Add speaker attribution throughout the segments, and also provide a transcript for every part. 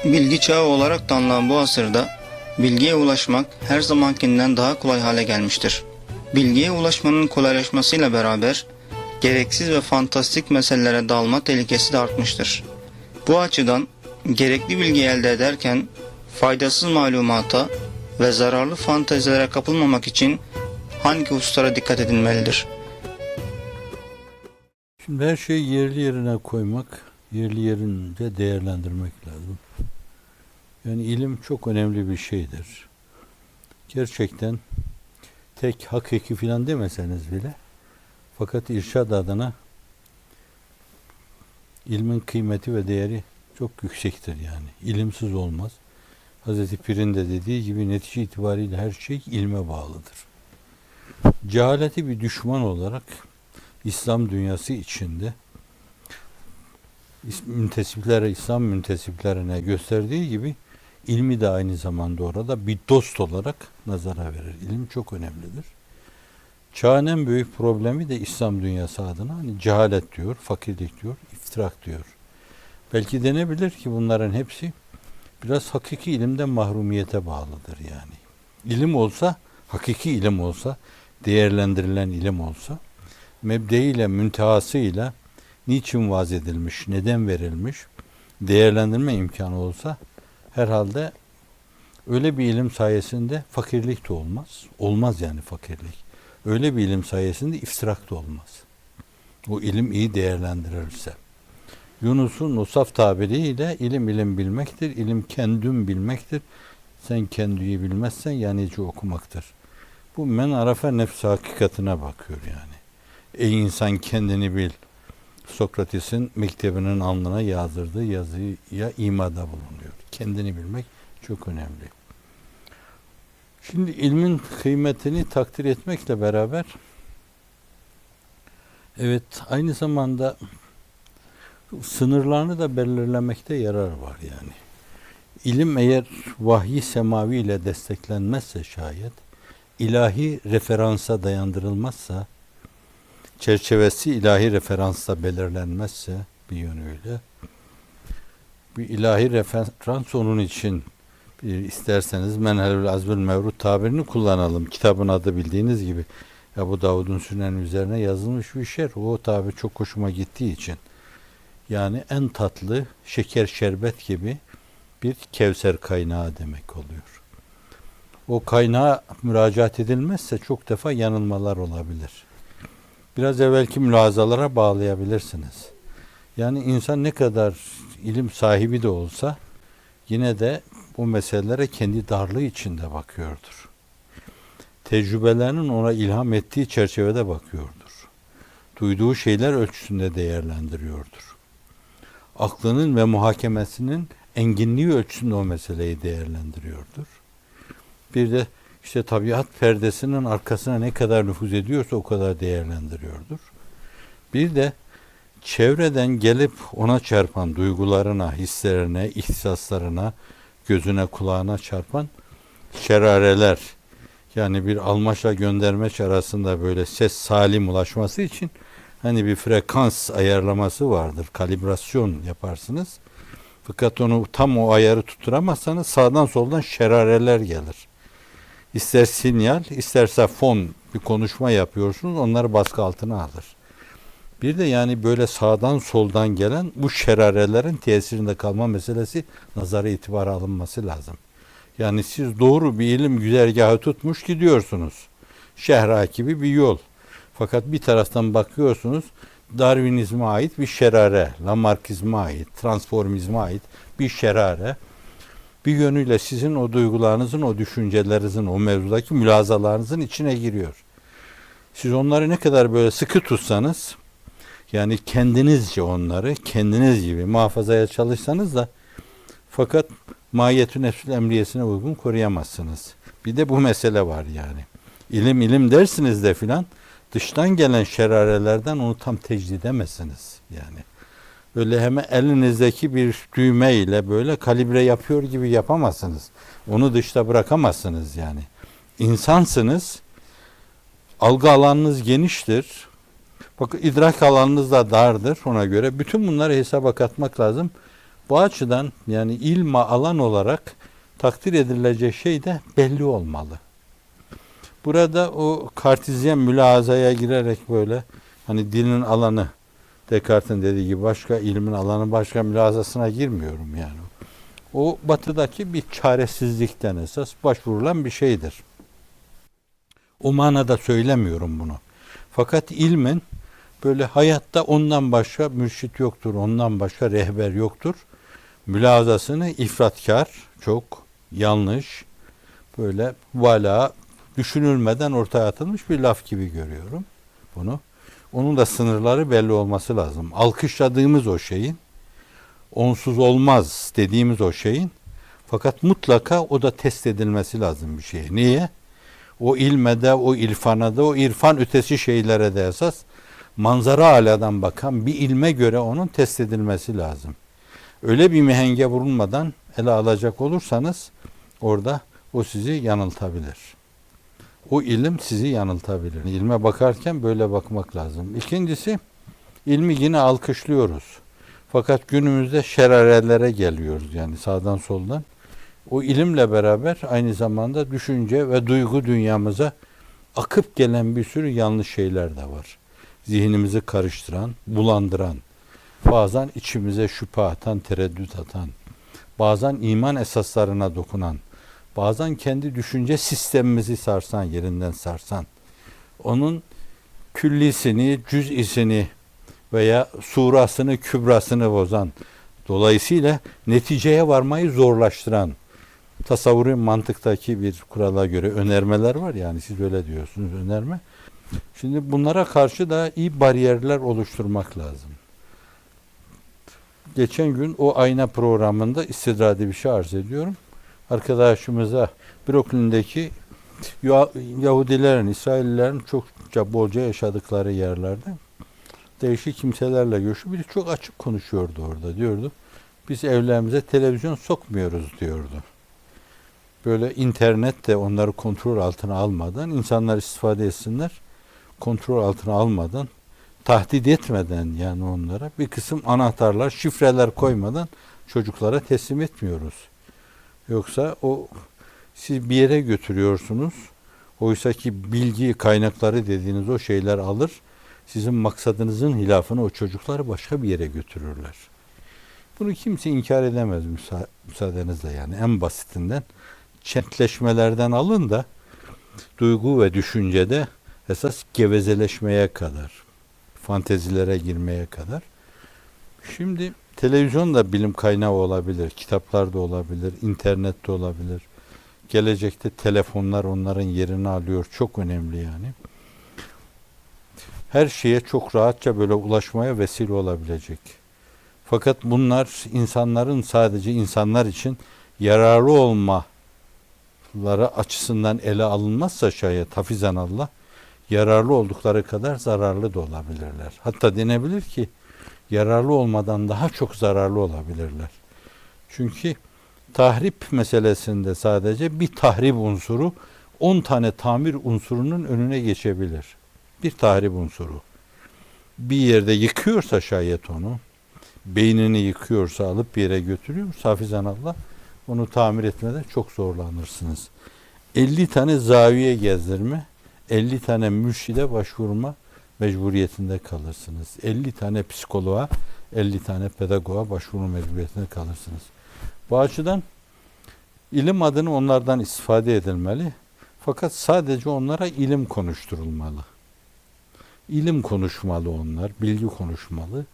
Speaker 1: Bilgi çağı olarak da anılan bu asırda bilgiye ulaşmak her zamankinden daha kolay hale gelmiştir. Bilgiye ulaşmanın kolaylaşmasıyla beraber gereksiz ve fantastik meselelere dalma tehlikesi de artmıştır. Bu açıdan gerekli bilgi elde ederken faydasız malumata ve zararlı fantezilere kapılmamak için hangi hususlara dikkat edilmelidir?
Speaker 2: Şimdi her şeyi yerli yerine koymak, yerli yerince değerlendirmek lazım. Yani ilim çok önemli bir şeydir. Gerçekten tek hakiki filan demeseniz bile, fakat irşad adına ilmin kıymeti ve değeri çok yüksektir yani. İlimsiz olmaz. Hazreti Pir'in de dediği gibi netice itibariyle her şey ilme bağlıdır. Cehaleti bir düşman olarak İslam dünyası içinde İslam müntesiplerine gösterdiği gibi ilmi de aynı zamanda orada bir dost olarak nazara verir. İlim çok önemlidir. Çağın en büyük problemi de İslam dünyası adına hani cehalet diyor, fakirlik diyor, iftirak diyor. Belki denebilir ki bunların hepsi biraz hakiki ilimden mahrumiyete bağlıdır yani. İlim olsa, hakiki ilim olsa, değerlendirilen ilim olsa, mebdeiyle, müntehasıyla niçin vaz edilmiş, neden verilmiş, değerlendirme imkanı olsa herhalde öyle bir ilim sayesinde fakirlik de olmaz. Olmaz yani fakirlik. Öyle bir ilim sayesinde iftirak da olmaz. O ilim iyi değerlendirilirse. Yunus'un o saf tabiriyle ilim bilmektir, ilim kendüm bilmektir. Sen kendüyü bilmezsen yanici okumaktır. Bu men arafe nefsi hakikatine bakıyor yani. Ey insan kendini bil. Sokrates'in mektebinin alnına yazdırdığı yazıya imada bulunuyor. Kendini bilmek çok önemli. Şimdi ilmin kıymetini takdir etmekle beraber evet aynı zamanda sınırlarını da belirlemekte yarar var yani. İlim eğer vahyi semavi ile desteklenmezse şayet, ilahi referansa dayandırılmazsa, çerçevesi ilahi referansla belirlenmezse bir yönüyle, bir ilahi referans onun için isterseniz Menhelül Azbül Mevrut tabirini kullanalım. Kitabın adı bildiğiniz gibi Ebu Davud'un Sünen üzerine yazılmış bir şerh. O tabir çok hoşuma gittiği için. Yani en tatlı şeker şerbet gibi bir Kevser kaynağı demek oluyor. O kaynağa müracaat edilmezse çok defa yanılmalar olabilir. Biraz evvelki mülahazalara bağlayabilirsiniz. Yani insan ne kadar ilim sahibi de olsa yine de bu meselelere kendi darlığı içinde bakıyordur. Tecrübelerinin ona ilham ettiği çerçevede bakıyordur. Duyduğu şeyler ölçüsünde değerlendiriyordur. Aklının ve muhakemesinin enginliği ölçüsünde o meseleyi değerlendiriyordur. Bir de işte tabiat perdesinin arkasına ne kadar nüfuz ediyorsa o kadar değerlendiriyordur. Bir de çevreden gelip ona çarpan duygularına, hislerine, ihtisaslarına, gözüne, kulağına çarpan şerareler, yani bir almaşa göndermeç arasında böyle ses salim ulaşması için hani bir frekans ayarlaması vardır. Kalibrasyon yaparsınız. Fakat onu tam o ayarı tutturamazsanız sağdan soldan şerareler gelir. İster sinyal, isterse fon bir konuşma yapıyorsunuz, onları baskı altına alır. Bir de yani böyle sağdan soldan gelen bu şerarelerin tesirinde kalma meselesi nazara itibara alınması lazım. Yani siz doğru bir ilim güzergahı tutmuş gidiyorsunuz. Şehra gibi bir yol. Fakat bir taraftan bakıyorsunuz Darwinizme ait bir şerare, Lamarckizme ait, transformizme ait bir şerare. Bir yönüyle sizin o duygularınızın, o düşüncelerinizin, o mevzudaki mülazalarınızın içine giriyor. Siz onları ne kadar böyle sıkı tutsanız, yani kendinizce onları, kendiniz gibi muhafazaya çalışsanız da fakat mahiyetü nefsül emriyesine uygun koruyamazsınız. Bir de bu mesele var yani. İlim dersiniz de filan, dıştan gelen şerarelerden onu tam tecrid edemezsiniz yani. Öyle hemen elinizdeki bir düğme ile böyle kalibre yapıyor gibi yapamazsınız. Onu dışta bırakamazsınız yani. İnsansınız, algı alanınız geniştir. Bakın idrak alanınız da dardır ona göre. Bütün bunları hesaba katmak lazım. Bu açıdan yani ilme alan olarak takdir edilecek şey de belli olmalı. Burada o kartizyen mülahazaya girerek böyle hani dilin alanı, Descartes'in dediği gibi başka ilmin alanı başka mülahazasına girmiyorum yani. O batıdaki bir çaresizlikten esas başvurulan bir şeydir. O manada söylemiyorum bunu. Fakat ilmin böyle hayatta ondan başka mürşit yoktur, ondan başka rehber yoktur. Mülahazasını ifratkar, çok yanlış, böyle vala, düşünülmeden ortaya atılmış bir laf gibi görüyorum bunu. Onun da sınırları belli olması lazım. Alkışladığımız o şeyin, onsuz olmaz dediğimiz o şeyin, fakat mutlaka o da test edilmesi lazım bir şey. Niye? O ilmede, o irfana da, o irfan ötesi şeylere de esas manzara aladan bakan bir ilme göre onun test edilmesi lazım. Öyle bir mihenge vurulmadan ele alacak olursanız orada o sizi yanıltabilir. O ilim sizi yanıltabilir. İlme bakarken böyle bakmak lazım. İkincisi, ilmi yine alkışlıyoruz. Fakat günümüzde şerarelere geliyoruz yani sağdan soldan. O ilimle beraber aynı zamanda düşünce ve duygu dünyamıza akıp gelen bir sürü yanlış şeyler de var. Zihnimizi karıştıran, bulandıran, bazen içimize şüphe atan, tereddüt atan, bazen iman esaslarına dokunan, bazen kendi düşünce sistemimizi sarsan, yerinden sarsan, onun küllisini, cüz'isini veya surasını, kübrasını bozan, dolayısıyla neticeye varmayı zorlaştıran, tasavvuri mantıktaki bir kurala göre önermeler var, yani siz öyle diyorsunuz, önerme. Şimdi bunlara karşı da iyi bariyerler oluşturmak lazım. Geçen gün o ayna programında istidradi bir şey arz ediyorum. Arkadaşımıza Brooklyn'deki Yahudilerin, İsraillilerin çokça bolca yaşadıkları yerlerde değişik kimselerle görüşüp biri çok açık konuşuyordu orada. Diyordu, biz evlerimize televizyon sokmuyoruz diyordu. Böyle internet de onları kontrol altına almadan, insanlar istifade etsinler, kontrol altına almadan, tahdit etmeden yani onlara bir kısım anahtarlar, şifreler koymadan çocuklara teslim etmiyoruz. Yoksa o siz bir yere götürüyorsunuz. Oysa ki bilgi kaynakları dediğiniz o şeyler alır. Sizin maksadınızın hilafını o çocukları başka bir yere götürürler. Bunu kimse inkar edemez müsaadenizle yani en basitinden. Çentleşmelerden alın da duygu ve düşüncede esas gevezeleşmeye kadar, fantezilere girmeye kadar. Şimdi televizyon da bilim kaynağı olabilir, kitaplar da olabilir, internet de olabilir. Gelecekte telefonlar onların yerini alıyor. Çok önemli yani. Her şeye çok rahatça böyle ulaşmaya vesile olabilecek. Fakat bunlar insanların sadece insanlar için yararlı olmaları açısından ele alınmazsa şayet hafizan Allah, yararlı oldukları kadar zararlı da olabilirler. Hatta denebilir ki yararlı olmadan daha çok zararlı olabilirler. Çünkü tahrip meselesinde sadece bir tahrip unsuru 10 tane tamir unsurunun önüne geçebilir. Bir tahrip unsuru. Bir yerde yıkıyorsa şayet onu, beynini yıkıyorsa alıp bir yere götürüyorsa hafizan Allah, onu tamir etmede çok zorlanırsınız. 50 tane zaviye gezdirme, 50 tane mürşide başvurma mecburiyetinde kalırsınız. 50 tane psikoloğa, 50 tane pedagoğa başvurma mecburiyetinde kalırsınız. Bu açıdan ilim adını onlardan istifade edilmeli. Fakat sadece onlara ilim konuşturulmalı. İlim konuşmalı onlar, bilgi konuşmalı.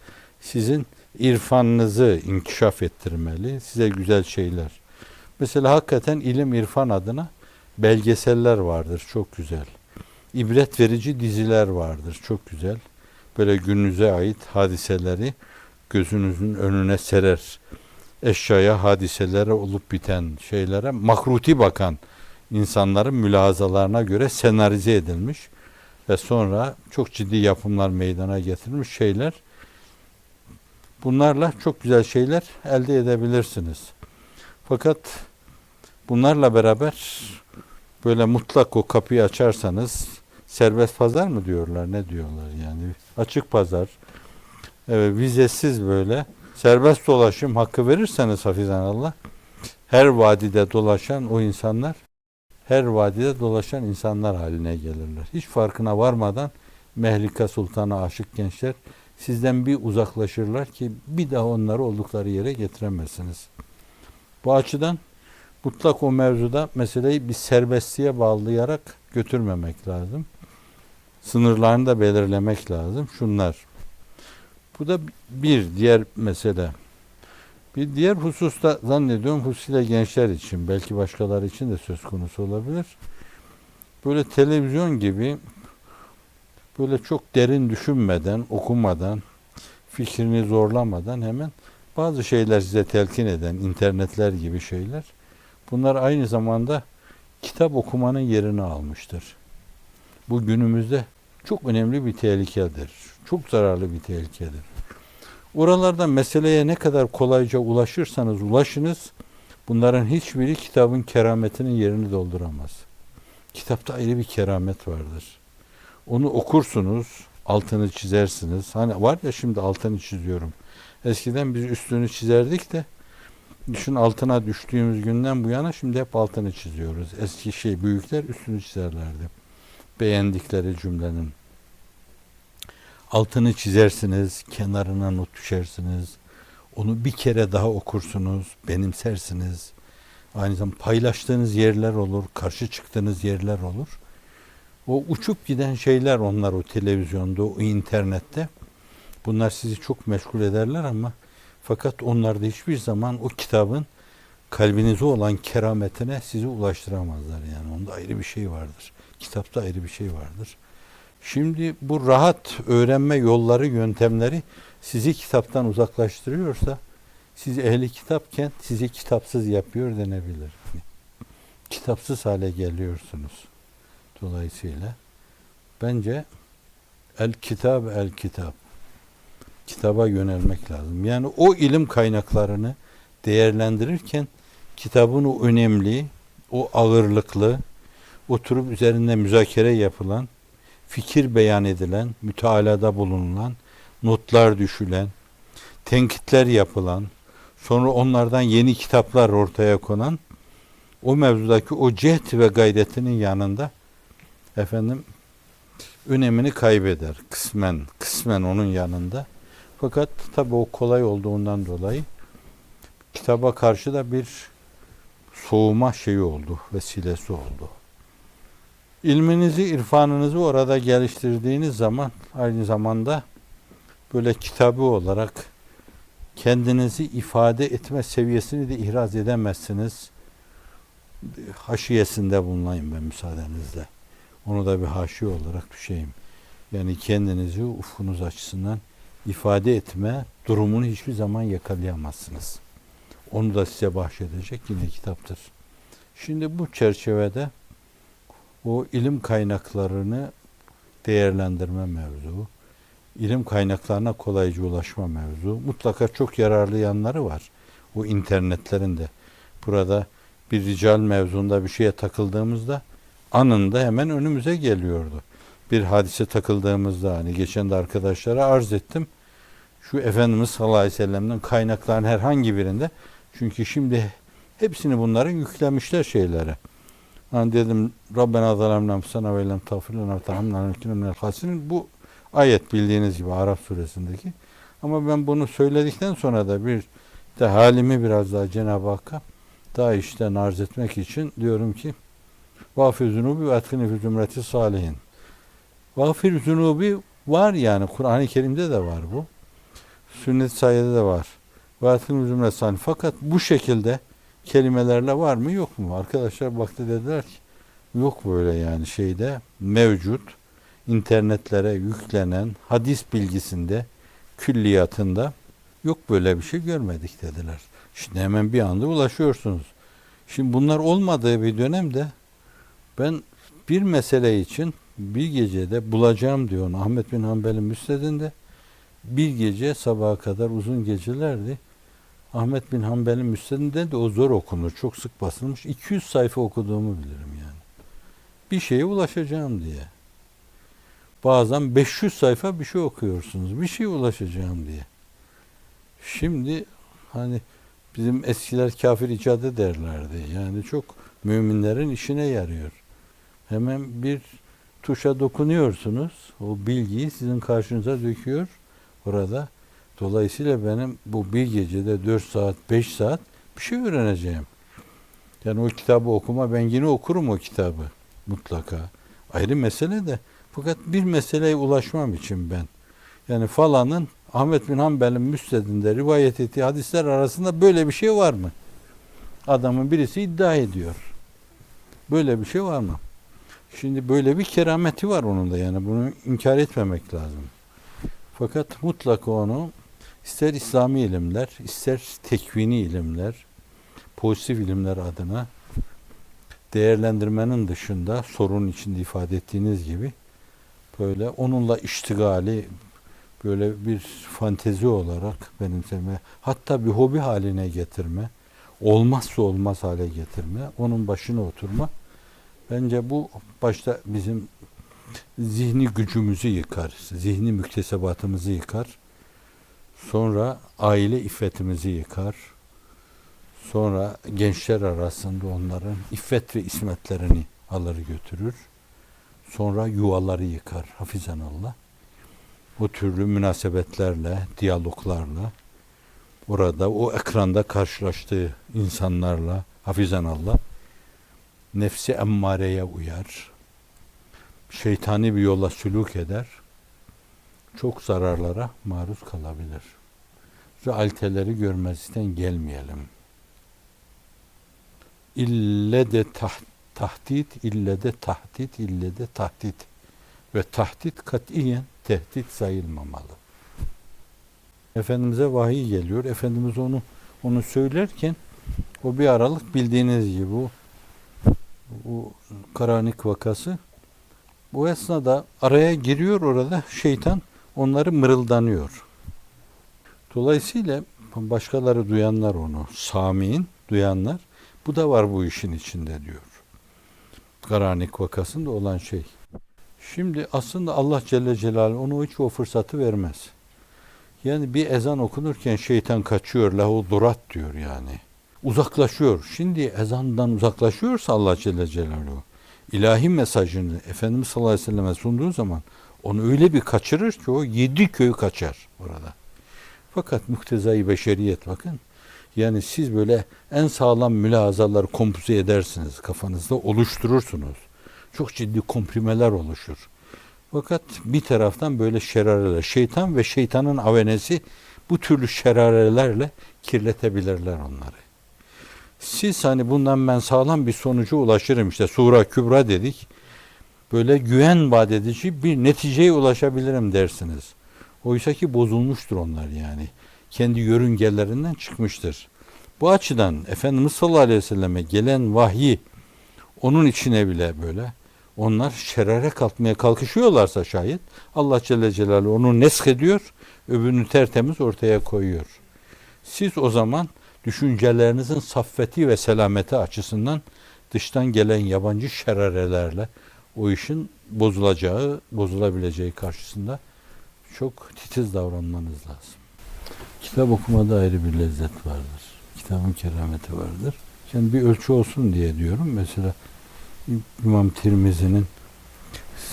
Speaker 2: Sizin irfanınızı inkişaf ettirmeli, size güzel şeyler. Mesela hakikaten ilim irfan adına belgeseller vardır, çok güzel. İbret verici diziler vardır, çok güzel. Böyle gününüze ait hadiseleri gözünüzün önüne serer. Eşyaya, hadiselere, olup biten şeylere makruti bakan insanların mülahazalarına göre senarize edilmiş ve sonra çok ciddi yapımlar meydana getirilmiş şeyler. Bunlarla çok güzel şeyler elde edebilirsiniz. Fakat bunlarla beraber böyle mutlak o kapıyı açarsanız, serbest pazar mı diyorlar, ne diyorlar yani, açık pazar, vizesiz böyle serbest dolaşım hakkı verirseniz hafizanallah, her vadide dolaşan o insanlar, her vadide dolaşan insanlar haline gelirler. Hiç farkına varmadan Mehlika Sultan'a aşık gençler sizden bir uzaklaşırlar ki bir daha onları oldukları yere getiremezsiniz. Bu açıdan mutlak o mevzuda meseleyi bir serbestliğe bağlayarak götürmemek lazım. Sınırlarını da belirlemek lazım. Şunlar. Bu da bir diğer mesele. Bir diğer hususta zannediyorum hususuyla gençler için, belki başkaları için de söz konusu olabilir. Böyle televizyon gibi böyle çok derin düşünmeden, okumadan, fikrini zorlamadan hemen bazı şeyler size telkin eden internetler gibi şeyler. Bunlar aynı zamanda kitap okumanın yerini almıştır. Bu günümüzde çok önemli bir tehlikedir. Çok zararlı bir tehlikedir. Oralardan meseleye ne kadar kolayca ulaşırsanız ulaşınız, bunların hiçbiri kitabın kerametinin yerini dolduramaz. Kitapta ayrı bir keramet vardır. Onu okursunuz, altını çizersiniz. Hani var ya, şimdi altını çiziyorum. Eskiden biz üstünü çizerdik de düşün, altına düştüğümüz günden bu yana şimdi hep altını çiziyoruz. Eski büyükler üstünü çizerlerdi. Beğendikleri cümlenin. Altını çizersiniz, kenarına not düşersiniz. Onu bir kere daha okursunuz, benimsersiniz. Aynı zamanda paylaştığınız yerler olur, karşı çıktığınız yerler olur. O uçup giden şeyler onlar, o televizyonda, o internette. Bunlar sizi çok meşgul ederler ama fakat onlar da hiçbir zaman o kitabın kalbinize olan kerametine sizi ulaştıramazlar. Yani onda ayrı bir şey vardır. Kitapta ayrı bir şey vardır. Şimdi bu rahat öğrenme yolları, yöntemleri sizi kitaptan uzaklaştırıyorsa, siz ehli kitapken sizi kitapsız yapıyor denebilir. Kitapsız hale geliyorsunuz. Dolayısıyla bence el kitap. Kitaba yönelmek lazım. Yani o ilim kaynaklarını değerlendirirken kitabın o önemli, o ağırlıklı, oturup üzerinde müzakere yapılan, fikir beyan edilen, mütealada bulunulan, notlar düşülen, tenkitler yapılan, sonra onlardan yeni kitaplar ortaya konan, o mevzudaki o cehd ve gayretinin yanında önemini kaybeder. Kısmen onun yanında. Fakat tabi o kolay olduğundan dolayı kitaba karşı da bir soğuma şeyi oldu, vesilesi oldu. İlminizi, irfanınızı orada geliştirdiğiniz zaman aynı zamanda böyle kitabı olarak kendinizi ifade etme seviyesini de ihraz edemezsiniz. Haşiyesinde bulunayım ben müsaadenizle. Onu da bir haşiye olarak düşeyim. Yani kendinizi ufkunuz açısından ifade etme durumunu hiçbir zaman yakalayamazsınız. Onu da size bahşedecek yine kitaptır. Şimdi bu çerçevede o ilim kaynaklarını değerlendirme mevzu, ilim kaynaklarına kolayca ulaşma mevzu, mutlaka çok yararlı yanları var. O internetlerin de. Burada bir rical mevzunda bir şeye takıldığımızda anında hemen önümüze geliyordu. Bir hadise takıldığımızda, hani geçen de arkadaşlara arz ettim. Şu Efendimiz sallallahu aleyhi ve sellem'den kaynakların herhangi birinde, çünkü şimdi hepsini bunların yüklemişler şeylere. Hani dedim Rabbena zalemna enfusena ve lem tağfir lena ve terhamna lanakunanna minel hasirin, bu ayet bildiğiniz gibi Araf suresindeki. Ama ben bunu söyledikten sonra da bir de halimi biraz daha Cenab-ı Hakk'a daha işten arz etmek için diyorum ki vâfir zunubi ve etkini fi zümreti salihin. Vâfir zunubi var, yani Kur'an-ı Kerim'de de var bu. Sünnet-i Sahiye'de de var. Ve etkini fi zümreti salihin. Fakat bu şekilde kelimelerle var mı yok mu? Arkadaşlar baktı, dediler ki yok böyle, yani şeyde mevcut internetlere yüklenen hadis bilgisinde, külliyatında yok, böyle bir şey görmedik dediler. Şimdi hemen bir anda ulaşıyorsunuz. Şimdi bunlar olmadığı bir dönemde ben bir mesele için bir gecede bulacağım diyor Ahmet bin Hanbel'in müsnedinde, bir gece sabaha kadar uzun gecelerdi. Ahmet bin Hanbel'in müsnedinde de o zor okunur, çok sık basılmış. 200 sayfa okuduğumu bilirim yani. Bir şeye ulaşacağım diye. Bazen 500 sayfa bir şey okuyorsunuz. Bir şeye ulaşacağım diye. Şimdi hani bizim eskiler kafir icadı derlerdi. Yani çok müminlerin işine yarıyor. Hemen bir tuşa dokunuyorsunuz. O bilgiyi sizin karşınıza döküyor orada. Dolayısıyla benim bu bir gecede 4 saat, 5 saat bir şey öğreneceğim. Yani o kitabı okuma, ben yine okurum o kitabı mutlaka. Ayrı mesele de. Fakat bir meseleye ulaşmam için ben. Yani falanın Ahmet bin Hanbel'in müsnedinde rivayet ettiği hadisler arasında böyle bir şey var mı? Adamın birisi iddia ediyor. Böyle bir şey var mı? Şimdi böyle bir kerameti var onun da, yani bunu inkar etmemek lazım. Fakat mutlaka onu ister İslami ilimler, ister tekvini ilimler, pozitif ilimler adına değerlendirmenin dışında sorunun içinde ifade ettiğiniz gibi böyle onunla iştigali böyle bir fantezi olarak benimseme, hatta bir hobi haline getirme, olmazsa olmaz hale getirme, onun başına oturma. Bence bu başta bizim zihni gücümüzü yıkar, zihni müktesebatımızı yıkar. Sonra aile iffetimizi yıkar. Sonra gençler arasında onların iffet ve ismetlerini alır götürür. Sonra yuvaları yıkar hafizanallah. Bu türlü münasebetlerle, diyaloglarla, orada o ekranda karşılaştığı insanlarla hafizanallah nefsi emmareye uyar. Şeytani bir yola sülûk eder. Çok zararlara maruz kalabilir. Realiteleri görmezlikten gelmeyelim. İlle de tahdit, ille de tahdit, ille de tahdit. Ve tahdit katiyen tehdit sayılmamalı. Efendimiz'e vahiy geliyor. Efendimiz onu söylerken o bir aralık bildiğiniz gibi bu Karanik vakası, bu esnada araya giriyor, orada şeytan onları mırıldanıyor. Dolayısıyla başkaları duyanlar onu, samiin duyanlar, bu da var bu işin içinde diyor. Karanik vakasında olan şey. Şimdi aslında Allah Celle Celaluhu ona hiç o fırsatı vermez. Yani bir ezan okunurken şeytan kaçıyor, lahu durat diyor yani. Uzaklaşıyor. Şimdi ezandan uzaklaşıyorsa Allah Celle Celaluhu, ilahi mesajını Efendimiz sallallahu aleyhi ve selleme sunduğu zaman onu öyle bir kaçırır ki o 7 köy kaçar orada. Fakat muktezai beşeriyet bakın. Yani siz böyle en sağlam mülahazaları kompoze edersiniz, kafanızda oluşturursunuz. Çok ciddi komprimeler oluşur. Fakat bir taraftan böyle şerareler, şeytan ve şeytanın avenesi bu türlü şerarelerle kirletebilirler onları. Siz hani bundan ben sağlam bir sonuca ulaşırım, işte Sura Kübra dedik, böyle güven vaat edici bir neticeye ulaşabilirim dersiniz. Oysa ki bozulmuştur onlar yani. Kendi yörüngelerinden çıkmıştır. Bu açıdan Efendimiz sallallahu aleyhi ve selleme gelen vahyi onun içine bile böyle onlar şerare katmaya kalkışıyorlarsa şayet Allah Celle Celaluhu onu nesk ediyor, öbürünü tertemiz ortaya koyuyor. Siz o zaman düşüncelerinizin saffeti ve selameti açısından dıştan gelen yabancı şerarelerle o işin bozulabileceği karşısında çok titiz davranmanız lazım. Kitap okumada ayrı bir lezzet vardır. Kitabın kerameti vardır. Yani bir ölçü olsun diye diyorum. Mesela İmam Tirmizi'nin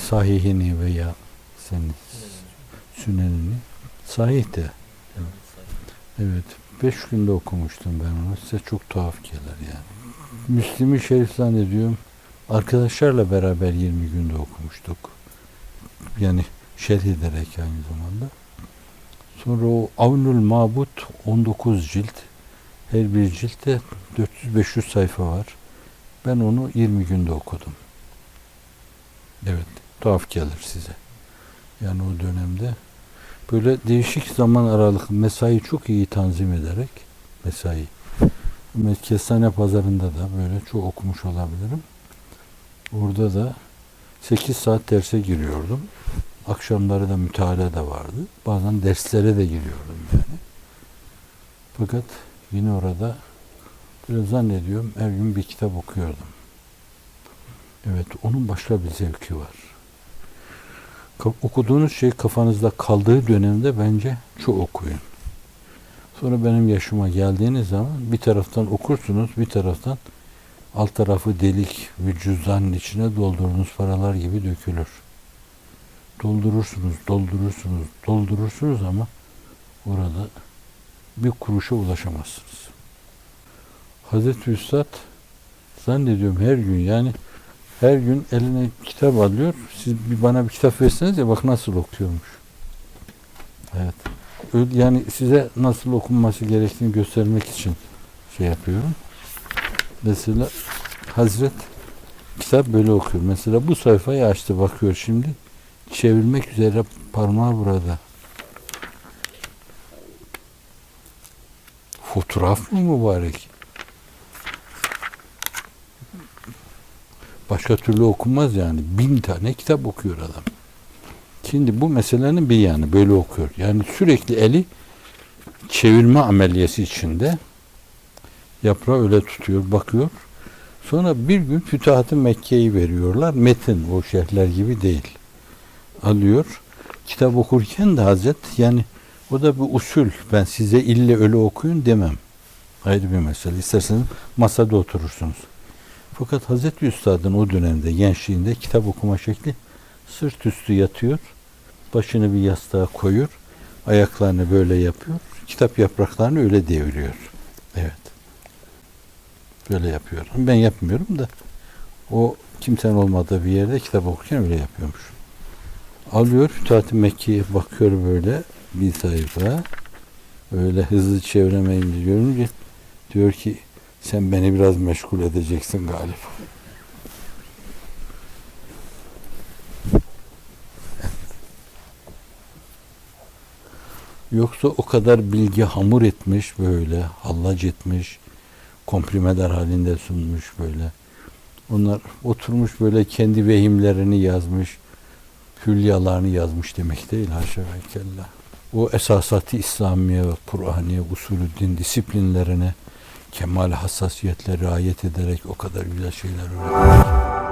Speaker 2: sahihini veya senin sünenini, sahih de. Evet. 5 günde okumuştum ben onu. Size çok tuhaf gelir yani. Müslim-i Şerif zannediyorum. Arkadaşlarla beraber 20 günde okumuştuk. Yani şerh ederek aynı zamanda. Sonra o Avnul Mabut 19 cilt. Her bir ciltte 400-500 sayfa var. Ben onu 20 günde okudum. Evet, tuhaf gelir size. Yani o dönemde böyle değişik zaman aralık mesai çok iyi tanzim ederek mesai. Kestane Pazarı'nda da böyle çok okumuş olabilirim. Orada da 8 saat derse giriyordum. Akşamları da müteala da vardı. Bazen derslere de giriyordum yani. Fakat yine orada böyle zannediyorum her gün bir kitap okuyordum. Evet, onun başka bir zevki var. Okuduğunuz şey kafanızda kaldığı dönemde bence çok okuyun. Sonra benim yaşıma geldiğiniz zaman bir taraftan okursunuz, bir taraftan alt tarafı delik ve cüzdanın içine doldurduğunuz paralar gibi dökülür. Doldurursunuz, doldurursunuz, doldurursunuz ama orada bir kuruşa ulaşamazsınız. Hazreti Üstad zannediyorum her gün, yani her gün eline kitap alıyor. Siz bana bir kitap verseniz ya, bak nasıl okuyormuş. Evet. Yani size nasıl okunması gerektiğini göstermek için şey yapıyorum. Mesela Hazret kitap böyle okuyor. Mesela bu sayfayı açtı, bakıyor şimdi. Çevirmek üzere, parmağı burada. Fotoğraf mı mübarek? Başka türlü okunmaz yani. 1000 tane kitap okuyor adam. Şimdi bu meselenin bir yanı, böyle okuyor. Yani sürekli eli çevirme ameliyesi içinde. Yaprağı öyle tutuyor, bakıyor. Sonra bir gün Fütuhat-ı Mekke'yi veriyorlar. Metin, o şerhler gibi değil. Alıyor. Kitap okurken de Hazret, yani o da bir usul. Ben size ille öyle okuyun demem. Ayrı bir mesele. İsterseniz masada oturursunuz. Fakat Hazreti Üstad'ın o dönemde, gençliğinde kitap okuma şekli, sırt üstü yatıyor. Başını bir yastığa koyuyor. Ayaklarını böyle yapıyor. Kitap yapraklarını öyle deviriyor. Evet. Böyle yapıyor. Ben yapmıyorum da o kimsenin olmadığı bir yerde kitap okurken öyle yapıyormuş. Alıyor Fütuhat-ı Mekke'ye, bakıyor böyle bir sayfa. Öyle hızlı çeviremeyince görünce diyor ki sen beni biraz meşgul edeceksin galiba. Yoksa o kadar bilgi hamur etmiş, böyle hallac etmiş, komprimeler halinde sunmuş böyle. Onlar oturmuş böyle kendi vehimlerini yazmış, hülyalarını yazmış demek değil, haşa ve kella. O esasat-ı İslamiye ve Kur'aniye, usulü din disiplinlerine kemal hassasiyetle riayet ederek o kadar güzel şeyler öğretmiş.